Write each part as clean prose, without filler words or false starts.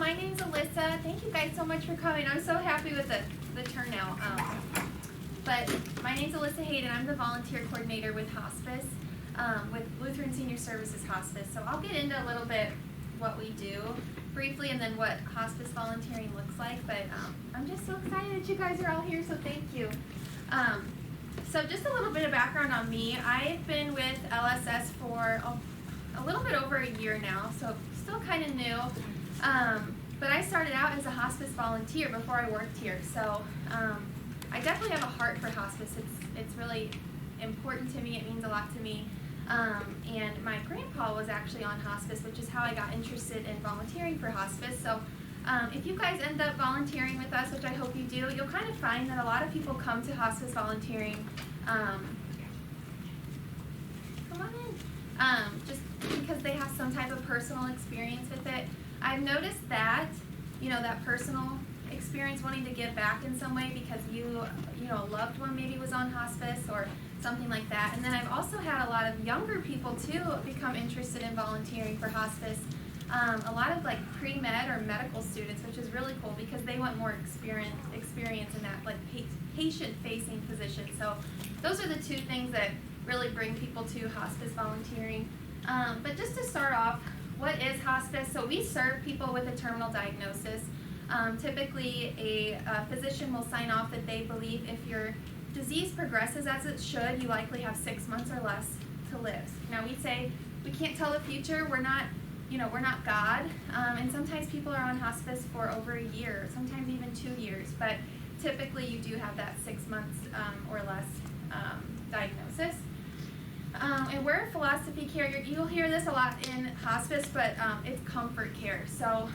my name's Alyssa. Thank you guys so much for coming. I'm so happy with the turnout. But my name's Alyssa Haydon. I'm the volunteer coordinator with Hospice, with Lutheran Senior Services Hospice. So I'll get into a little bit what we do briefly and then what hospice volunteering looks like. But I'm just so excited that you guys are all here, so thank you. So just a little bit of background on me. I've been with LSS for a little bit over a year now, so still kind of new. But I started out as a hospice volunteer before I worked here, so I definitely have a heart for hospice. It's really important to me. It means a lot to me. And my grandpa was actually on hospice, which is how I got interested in volunteering for hospice. So if you guys end up volunteering with us, which I hope you do, you'll kind of find that a lot of people come to hospice volunteering come on in, just because they have some type of personal experience with it. I've noticed that, that personal experience, wanting to give back in some way because a loved one maybe was on hospice or something like that. And then I've also had a lot of younger people too become interested in volunteering for hospice. A lot of like pre-med or medical students, which is really cool because they want more experience in that like patient-facing position. So those are the two things that really bring people to hospice volunteering. But just to start off, what is hospice? So we serve people with a terminal diagnosis. Typically, a physician will sign off that they believe if your disease progresses as it should, you likely have 6 months or less to live. Now we say we can't tell the future. We're not God, and sometimes people are on hospice for over a year, sometimes even 2 years. But typically, you do have that 6 months or less diagnosis. And we're a philosophy care. You'll hear this a lot in hospice, but it's comfort care. So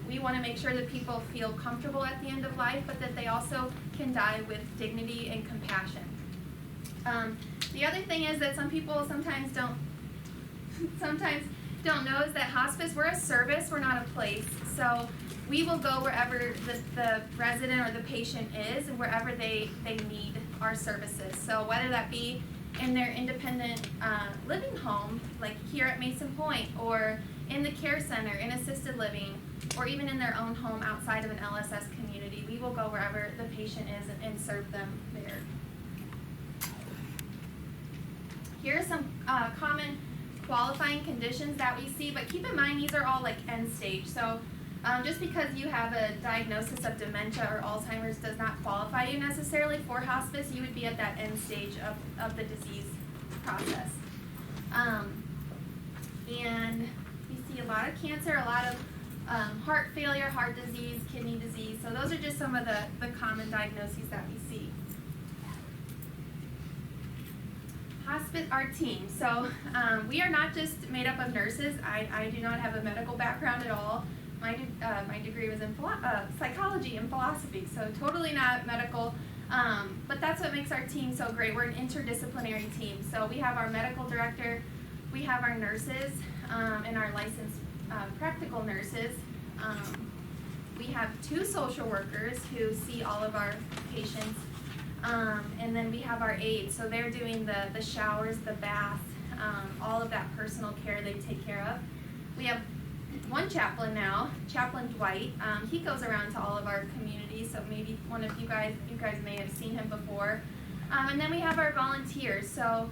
we want to make sure that people feel comfortable at the end of life, but that they also can die with dignity and compassion. The other thing is that some people sometimes don't know is that hospice, we're a service, we're not a place. So we will go wherever the resident or the patient is and wherever they need our services. So whether that be in their independent living home, like here at Mason Pointe, or in the care center, in assisted living, or even in their own home outside of an LSS community, we will go wherever the patient is and serve them there. Here are some common qualifying conditions that we see, but keep in mind these are all like end stage. So just because you have a diagnosis of dementia or Alzheimer's does not qualify you necessarily for hospice. You would be at that end stage of the disease process. And we see a lot of cancer, a lot of heart failure, heart disease, kidney disease. So those are just some of the common diagnoses that we see. Hospice, our team. So we are not just made up of nurses. I do not have a medical background at all. My degree was in psychology and philosophy, so totally not medical, but that's what makes our team so great. We're an interdisciplinary team. So we have our medical director, we have our nurses, and our licensed practical nurses. We have 2 social workers who see all of our patients, and then we have our aides. So they're doing the showers, the bath, all of that personal care they take care of. We have 1 chaplain now, Chaplain Dwight. He goes around to all of our communities, so maybe one of you guys may have seen him before. And then we have our volunteers. So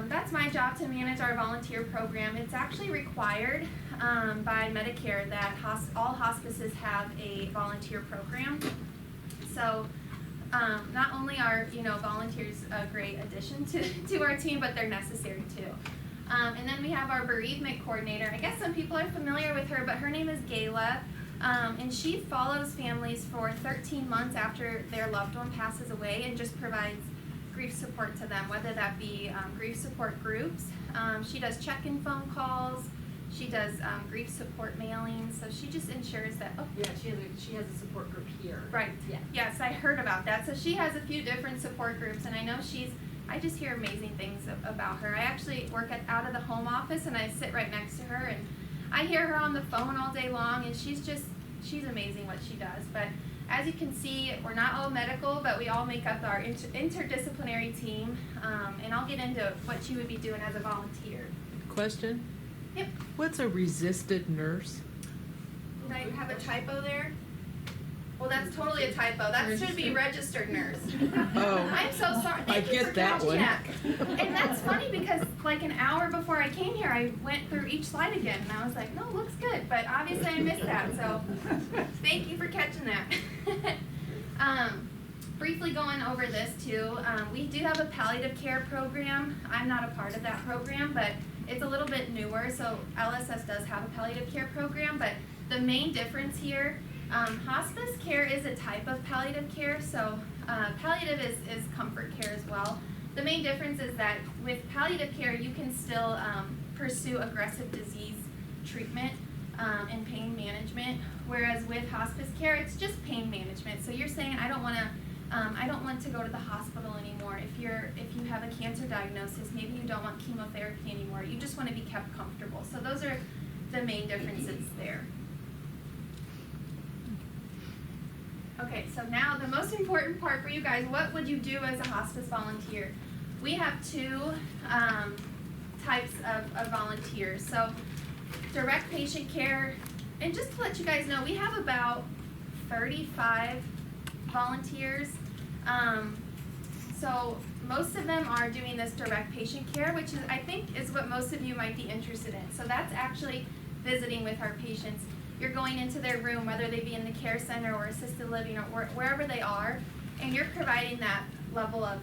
that's my job, to manage our volunteer program. It's actually required by Medicare that all hospices have a volunteer program. So not only are volunteers a great addition to our team, but they're necessary too. And then we have our bereavement coordinator. I guess some people are familiar with her, but her name is Gayla, and she follows families for 13 months after their loved one passes away and just provides grief support to them, whether that be grief support groups. She does check-in phone calls. She does grief support mailings. So she just ensures that. Oh, yeah, she has a support group here. Right. Yeah. Yes, I heard about that. So she has a few different support groups, and I know I just hear amazing things about her. I actually work out of the home office, and I sit right next to her, and I hear her on the phone all day long, and she's amazing what she does. But as you can see, we're not all medical, but we all make up our interdisciplinary team, and I'll get into what you would be doing as a volunteer. Question? Yep. What's a resisted nurse? Did I have a typo there? Well, that's totally a typo. That should be registered nurse. Oh. I'm so sorry. Thank you for that one. check. And that's funny because like an hour before I came here, I went through each slide again, and I was like, no, looks good. But obviously I missed that, so thank you for catching that. Briefly going over this too, we do have a palliative care program. I'm not a part of that program, but it's a little bit newer, so LSS does have a palliative care program, but the main difference here, hospice care is a type of palliative care, so palliative is comfort care as well. The main difference is that with palliative care, you can still pursue aggressive disease treatment and pain management, whereas with hospice care, it's just pain management. So you're saying, I don't want to go to the hospital anymore. If you have a cancer diagnosis, maybe you don't want chemotherapy anymore. You just want to be kept comfortable. So those are the main differences there. Okay, so now the most important part for you guys, what would you do as a hospice volunteer? We have two types of volunteers. So direct patient care, and just to let you guys know, we have about 35 volunteers. So most of them are doing this direct patient care, which is, I think, is what most of you might be interested in. So that's actually visiting with our patients. You're going into their room, whether they be in the care center or assisted living or wherever they are, and you're providing that level of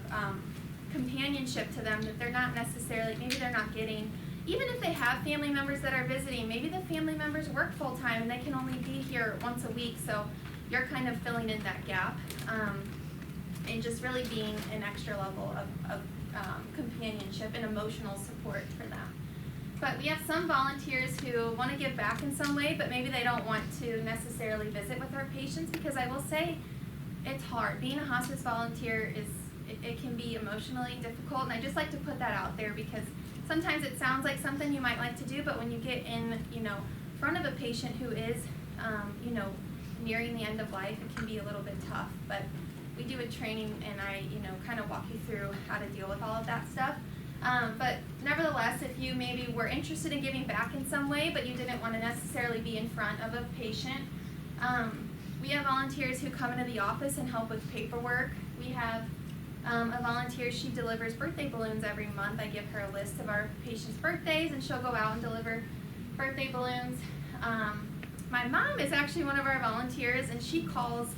companionship to them that they're not necessarily, maybe they're not getting. Even if they have family members that are visiting, maybe the family members work full time and they can only be here once a week, so you're kind of filling in that gap and just really being an extra level of companionship and emotional support for them. But we have some volunteers who want to give back in some way, but maybe they don't want to necessarily visit with our patients, because I will say it's hard. Being a hospice volunteer it can be emotionally difficult, and I just like to put that out there because sometimes it sounds like something you might like to do, but when you get in, front of a patient who is, nearing the end of life, it can be a little bit tough. But we do a training, and I, kind of walk you through how to deal with all of that stuff. But nevertheless, if you maybe were interested in giving back in some way, but you didn't want to necessarily be in front of a patient, we have volunteers who come into the office and help with paperwork. We have a volunteer, she delivers birthday balloons every month. I give her a list of our patients' birthdays, and she'll go out and deliver birthday balloons. My mom is actually one of our volunteers, and she calls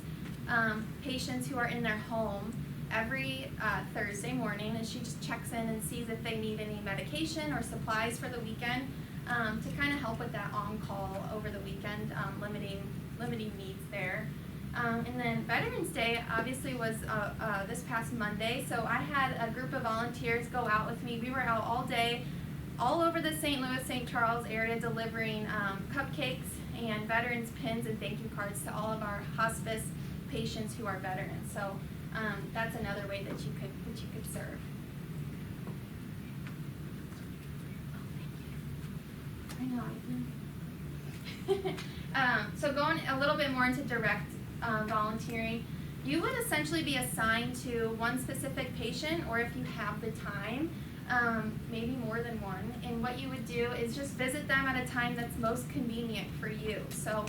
patients who are in their home every Thursday morning, and she just checks in and sees if they need any medication or supplies for the weekend to kind of help with that on-call over the weekend, limiting needs there. And then Veterans Day obviously was this past Monday, so I had a group of volunteers go out with me. We were out all day, all over the St. Louis, St. Charles area, delivering cupcakes and veterans pins and thank you cards to all of our hospice patients who are veterans. So that's another way that you could serve. I know. So going a little bit more into direct volunteering, you would essentially be assigned to one specific patient, or if you have the time, maybe more than one. And what you would do is just visit them at a time that's most convenient for you. So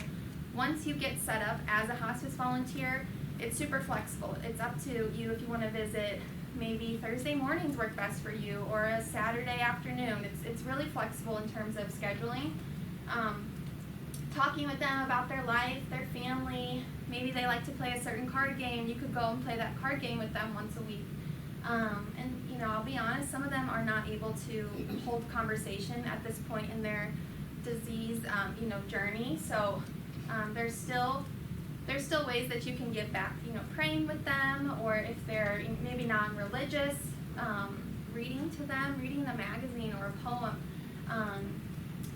once you get set up as a hospice volunteer, it's super flexible. It's up to you if you want to visit. Maybe Thursday mornings work best for you, or a Saturday afternoon. It's really flexible in terms of scheduling. Talking with them about their life, their family. Maybe they like to play a certain card game. You could go and play that card game with them once a week. And I'll be honest, some of them are not able to hold conversation at this point in their disease, journey. So there's still ways that you can give back, praying with them, or if they're maybe non-religious, reading to them, reading a magazine or a poem.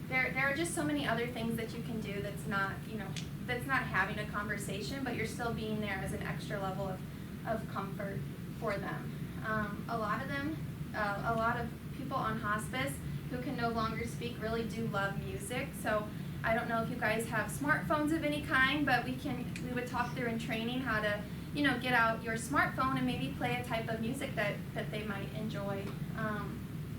There are just so many other things that you can do that's not having a conversation, but you're still being there as an extra level of comfort for them. A lot of people on hospice who can no longer speak really do love music. So I don't know if you guys have smartphones of any kind, but we would talk through in training how to, get out your smartphone and maybe play a type of music that they might enjoy.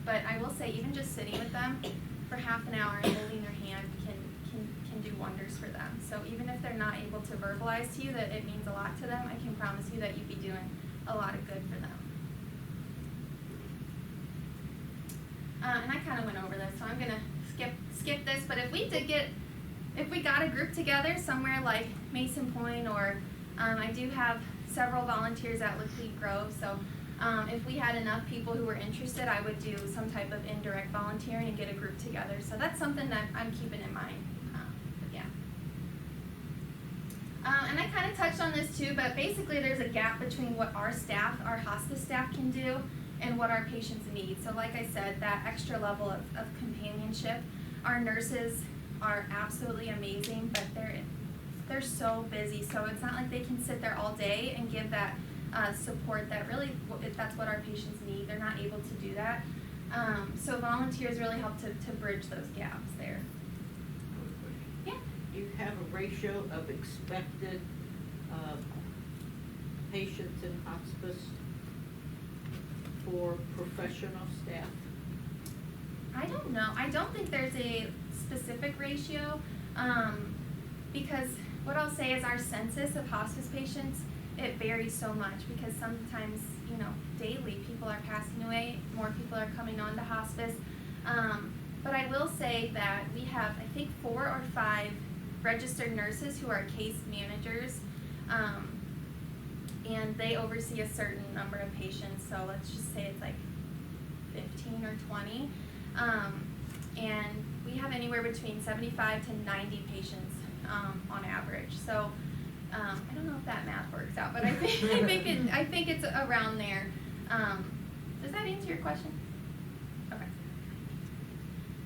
But I will say, even just sitting with them for half an hour and holding their hand can can do wonders for them. So even if they're not able to verbalize to you that it means a lot to them, I can promise you that you'd be doing a lot of good for them. And I kind of went over this, so I'm gonna skip this. But if we got a group together somewhere like Mason Pointe, or I do have several volunteers at Laclede Grove, so if we had enough people who were interested, I would do some type of indirect volunteering and get a group together. So that's something that I'm keeping in mind. But yeah. And I kind of touched on this too, but basically there's a gap between what our staff, our hospice staff, can do and what our patients need. So like I said, that extra level of companionship. Our nurses are absolutely amazing, but they're so busy, so it's not like they can sit there all day and give that support that really, if that's what our patients need, they're not able to do that. So volunteers really help to bridge those gaps there. Yeah. Do you have a ratio of expected patients in hospice for professional staff? I don't know. I don't think there's a specific ratio, because what I'll say is our census of hospice patients, it varies so much, because sometimes, daily people are passing away, more people are coming on to hospice. But I will say that we have, I think, 4 or 5 registered nurses who are case managers, and they oversee a certain number of patients. So let's just say it's like 15 or 20. And we have anywhere between 75 to 90 patients on average. So I don't know if that math works out, but I think it's around there. Does that answer your question? Okay.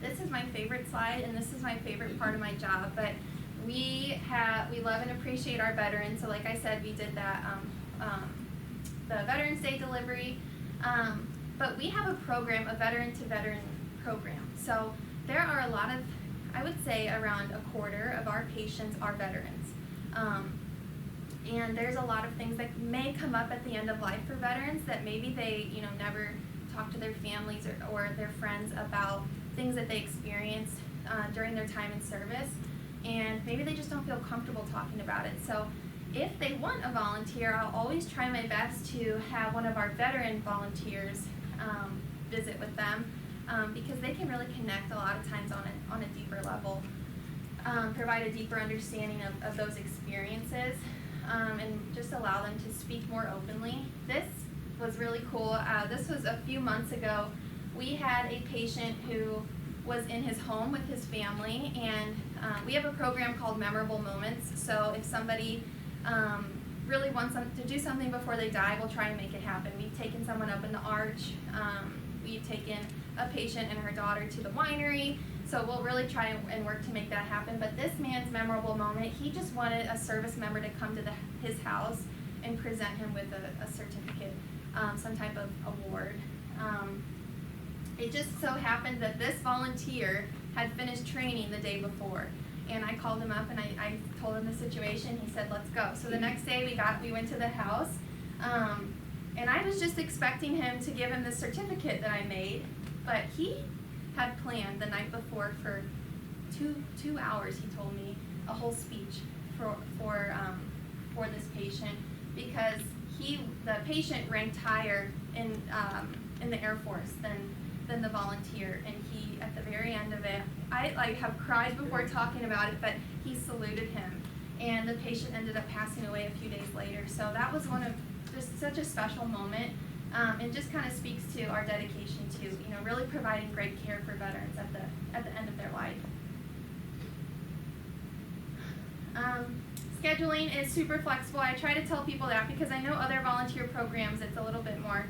This is my favorite slide, and this is my favorite part of my job. But we love and appreciate our veterans. So like I said, we did that the Veterans Day delivery. But we have a program, a veteran-to-veteran program. So there are a lot of, I would say around a quarter of our patients are veterans. And there's a lot of things that may come up at the end of life for veterans that maybe they, never talk to their families or their friends about things that they experienced during their time in service. And maybe they just don't feel comfortable talking about it. So if they want a volunteer, I'll always try my best to have one of our veteran volunteers visit with them, because they can really connect a lot of times on a deeper level, provide a deeper understanding of those experiences, and just allow them to speak more openly. This was really cool. This was a few months ago. We had a patient who was in his home with his family, and we have a program called Memorable Moments. So if somebody really wants to do something before they die, we'll try and make it happen. We've taken someone up in the arch. We've taken a patient and her daughter to the winery. So we'll really try and work to make that happen. But this man's memorable moment, he just wanted a service member to come to his house and present him with a certificate, some type of award. It just so happened that this volunteer had finished training the day before. And I called him up and I told him the situation. He said, let's go. So the next day we went to the house. And I was just expecting him to give him the certificate that I made. But he had planned the night before for two hours, he told me, a whole speech for this patient, because the patient ranked higher in the Air Force than the volunteer, and he, at the very end of it, I have cried before talking about it, but he saluted him, and the patient ended up passing away a few days later. So that was one of just such a special moment, and just kind of speaks to our dedication to really providing great care for veterans at the end of their life. Scheduling is super flexible. I try to tell people that because I know other volunteer programs it's a little bit more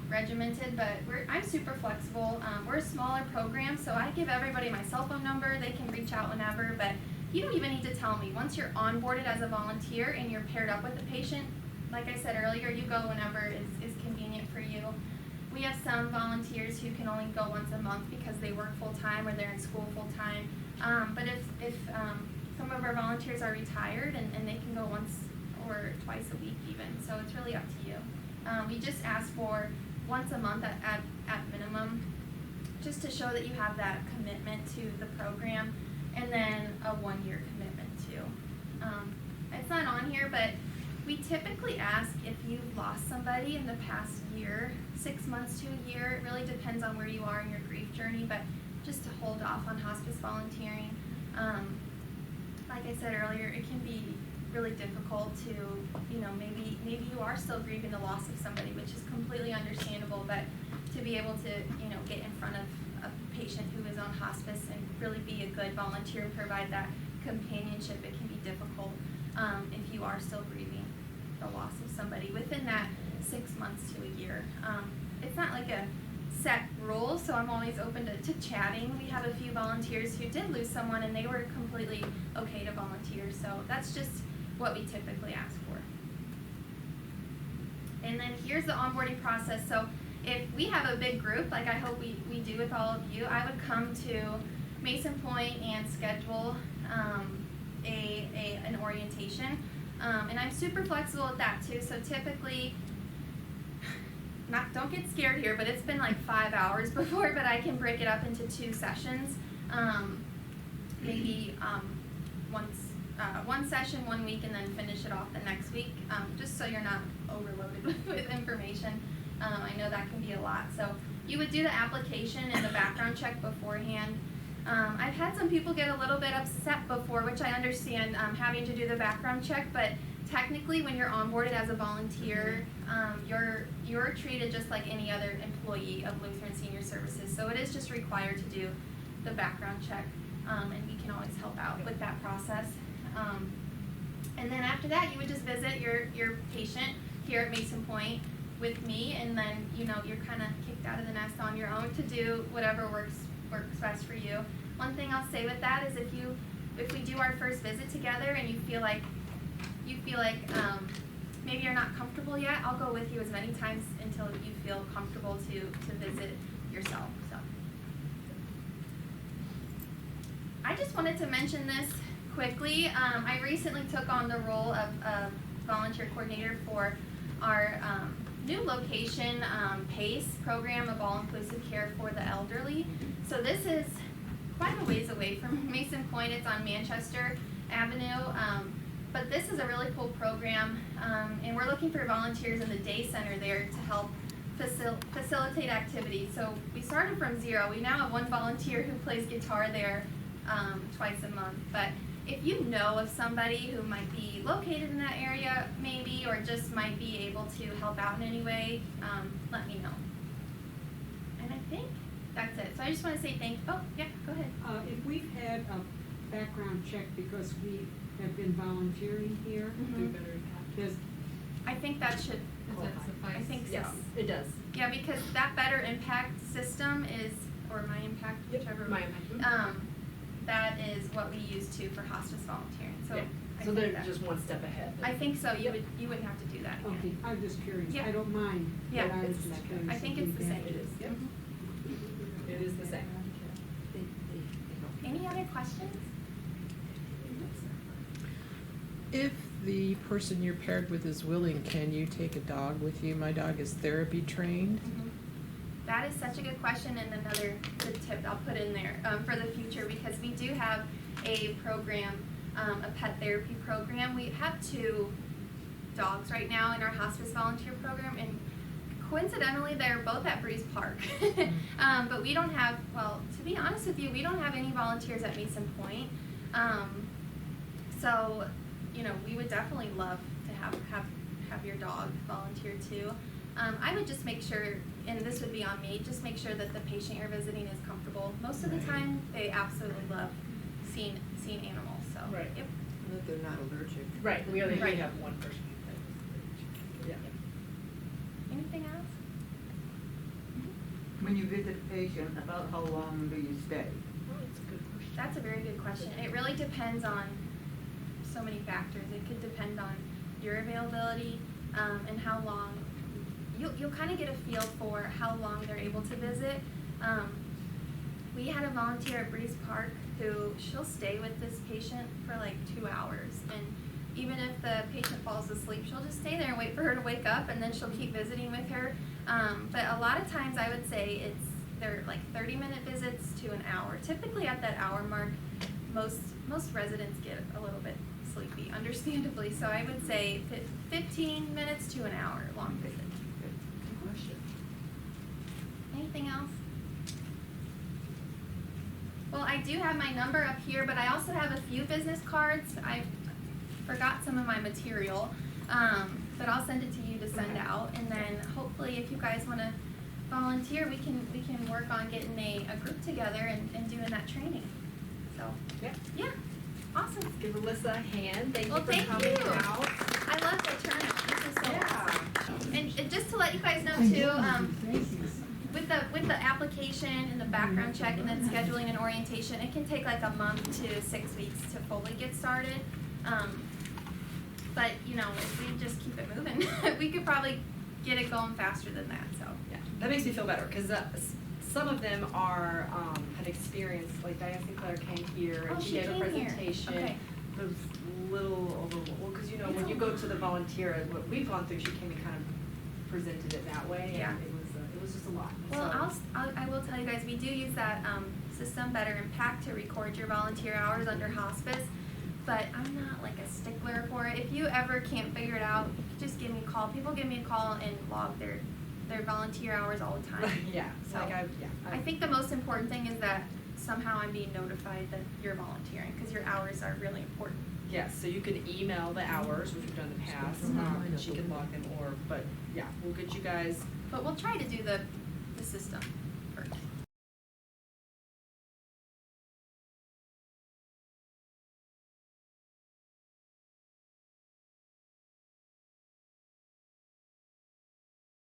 regimented, but I'm super flexible. We're a smaller program, so I give everybody my cell phone number. They can reach out whenever, but you don't even need to tell me. Once you're onboarded as a volunteer and you're paired up with the patient, like I said earlier, you go whenever is convenient for you. We have some volunteers who can only go once a month because they work full-time or they're in school full-time. But if some of our volunteers are retired and they can go once or twice a week even, so it's really up to you. We just ask for once a month at minimum, just to show that you have that commitment to the program. and then a 1-year commitment too. It's not on here, but we typically ask if you've lost somebody in the past year, 6 months to a year. It really depends on where you are in your grief journey, but just to hold off on hospice volunteering. Like I said earlier, it can be really difficult to, maybe you are still grieving the loss of somebody, which is completely understandable, but to be able to, get in front of a patient who is on hospice and really be a good volunteer and provide that companionship, it can be difficult if you are still grieving the loss of somebody within that 6 months to a year. It's not like a set rule, so I'm always open to chatting. We have a few volunteers who did lose someone and they were completely okay to volunteer, so that's just what we typically ask for. And then here's the onboarding process. So if we have a big group, like I hope we do with all of you, I would come to Mason Pointe and schedule an orientation. And I'm super flexible with that too, so typically, don't get scared here, but it's been like 5 hours before, but I can break it up into 2 sessions. Maybe one session 1 week and then finish it off the next week, just so you're not overloaded with information. I know that can be a lot. So you would do the application and the background check beforehand. I've had some people get a little bit upset before, which I understand, having to do the background check, but technically when you're onboarded as a volunteer, you're treated just like any other employee of Lutheran Senior Services. So it is just required to do the background check, and we can always help out with that process. And then after that, you would just visit your patient here at Mason Pointe with me, and then you're kind of kicked out of the nest on your own to do whatever works best for you. One thing I'll say with that is if we do our first visit together and you feel like maybe you're not comfortable yet, I'll go with you as many times until you feel comfortable to visit yourself. So I just wanted to mention this quickly. I recently took on the role of volunteer coordinator for our new location, PACE, Program of All-Inclusive Care for the Elderly. So this is quite a ways away from Mason Pointe. It's on Manchester Avenue. But this is a really cool program, and we're looking for volunteers in the day center there to help facilitate activities. So we started from 0. We now have 1 volunteer who plays guitar there twice a month. But if you know of somebody who might be located in that area maybe, or just might be able to help out in any way, let me know. And I think that's it. So I just want to say thank you. Oh, yeah, go ahead. If we've had a background check because we have been volunteering here, I think that should. Does that suffice? I think so. Yes, it does. Yeah, because that Better Impact system is, or My Impact, whichever. My Impact. That is what we use too for hospice volunteering. So, Yeah. I So think they're that- just one step ahead. I think so. You wouldn't have to do that again. okay, I'm just curious. Yeah. I don't mind. Yeah, but I was it's just the curious I think if it's the we've same. had- It is, yep. Mhm. It is the same. Any other questions? If the person you're paired with is willing, can you take a dog with you? My dog is therapy trained. That is such a good question, and another good tip I'll put in there for the future, because we do have a program, a pet therapy program. We have 2 dogs right now in our hospice volunteer program, and coincidentally they're both at Breeze Park. But we don't have, well, to be honest with you, we don't have any volunteers at Mason Pointe. So, we would definitely love to have your dog volunteer too. I would just make sure, and this would be on me, just make sure that the patient you're visiting is comfortable. Most of the time, they absolutely love seeing animals. So, Right. Yep. And that they're not allergic. Right, we only Right. have 1 person. Yeah. Anything else? When you visit a patient, about how long do you stay? Oh, that's a good question. That's a very good question. It really depends on so many factors. It could depend on your availability and how long. You'll kind of get a feel for how long they're able to visit. We had a volunteer at Breeze Park who she'll stay with this patient for like 2 hours, and even if the patient falls asleep, she'll just stay there and wait for her to wake up, and then she'll keep visiting with her. But a lot of times I would say they're like 30-minute visits to an hour. Typically at that hour mark, most residents get a little bit sleepy, understandably. So I would say 15 minutes to an hour long visit. Good question. Anything else? Well, I do have my number up here, but I also have a few business cards. I forgot some of my material, but I'll send it to you to send out, and then hopefully, if you guys want to volunteer, we can work on getting a group together and doing that training. So Yeah. yeah, awesome. Give Alyssa a hand. Thank Well, you for thank coming you. out. I love the turnout. This is so Yeah. awesome. And just to let you guys know too, with the application and the background check and then scheduling and orientation, it can take like a month to 6 weeks to fully get started. But you know, if we just keep it moving, we could probably get it going faster than that. So Yeah, that makes me feel better, because some of them are, have experienced, like Diane Sinclair came here, Oh, and she she gave a came here. presentation. Okay. It was a little overwhelming, well, because you know, It's when a you go lot. to the volunteer, what we've gone through, she came and kind of presented it that way, Yeah. and it was just a lot. well, So- I will tell you guys, we do use that system, Better Impact, to record your volunteer hours under hospice. But I'm not like a stickler for it. If you ever can't figure it out, just give me a call. People give me a call and log their volunteer hours all the time. Yeah, So, like I think the most important thing is that somehow I'm being notified that you're volunteering, because your hours are really important. Yes, so you can email the hours, which we've done in the past, and she can log them, but yeah, we'll get you guys. But we'll try to do the system first.